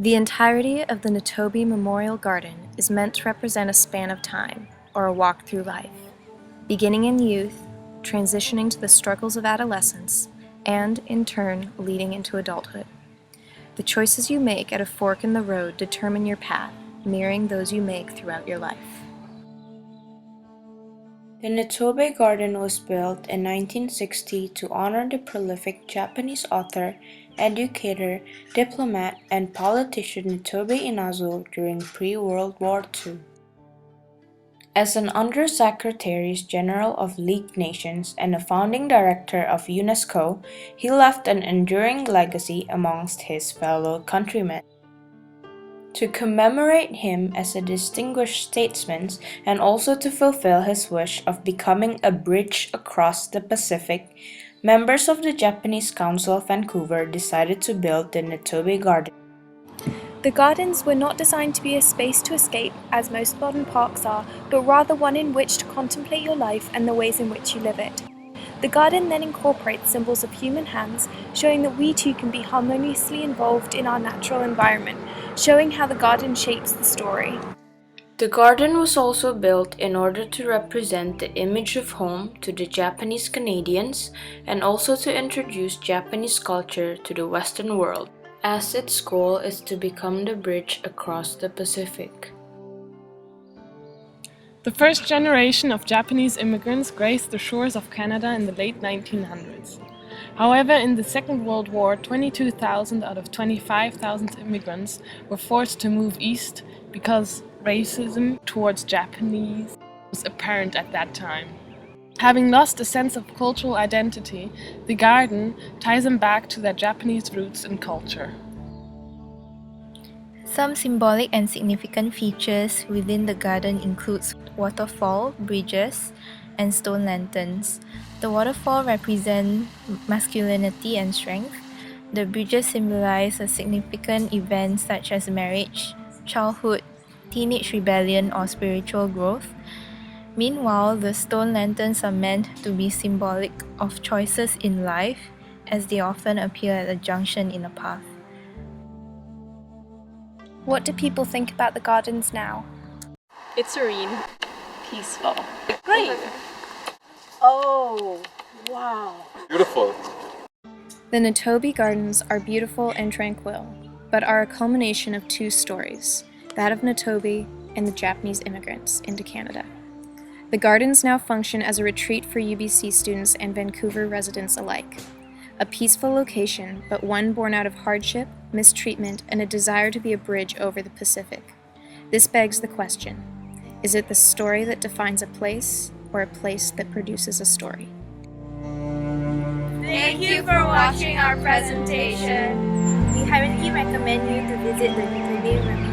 The entirety of the Nitobe Memorial Garden is meant to represent a span of time, or a walk through life, beginning in youth, transitioning to the struggles of adolescence, and, in turn, leading into adulthood. The choices you make at a fork in the road determine your path, mirroring those you make throughout your life. The Nitobe Garden was built in 1960 to honor the prolific Japanese author, educator, diplomat, and politician Nitobe Inazo during pre-World War II. As an Under-Secretary General of League Nations and a founding director of UNESCO, he left an enduring legacy amongst his fellow countrymen. To commemorate him as a distinguished statesman and also to fulfill his wish of becoming a bridge across the Pacific, members of the Japanese Council of Vancouver decided to build the Nitobe Garden. The gardens were not designed to be a space to escape, as most modern parks are, but rather one in which to contemplate your life and the ways in which you live it. The garden then incorporates symbols of human hands, showing that we too can be harmoniously involved in our natural environment, showing how the garden shapes the story. The garden was also built in order to represent the image of home to the Japanese Canadians and also to introduce Japanese culture to the Western world, as its goal is to become the bridge across the Pacific. The first generation of Japanese immigrants graced the shores of Canada in the late 1900s. However, in the Second World War, 22,000 out of 25,000 immigrants were forced to move east because racism towards Japanese was apparent at that time. Having lost a sense of cultural identity, the garden ties them back to their Japanese roots and culture. Some symbolic and significant features within the garden includes waterfall, bridges, and stone lanterns. The waterfall represents masculinity and strength. The bridges symbolize a significant event such as marriage, childhood, teenage rebellion, or spiritual growth. Meanwhile, the stone lanterns are meant to be symbolic of choices in life, as they often appear at a junction in a path. What do people think about the gardens now? It's serene, peaceful. Great! Oh, wow. Beautiful. The Nitobe Gardens are beautiful and tranquil, but are a culmination of two stories, that of Nitobe and the Japanese immigrants into Canada. The gardens now function as a retreat for UBC students and Vancouver residents alike. A peaceful location, but one born out of hardship, mistreatment, and a desire to be a bridge over the Pacific. This begs the question, is it the story that defines a place, or a place that produces a story? Thank you for watching our presentation. We highly recommend you to visit the Nitobe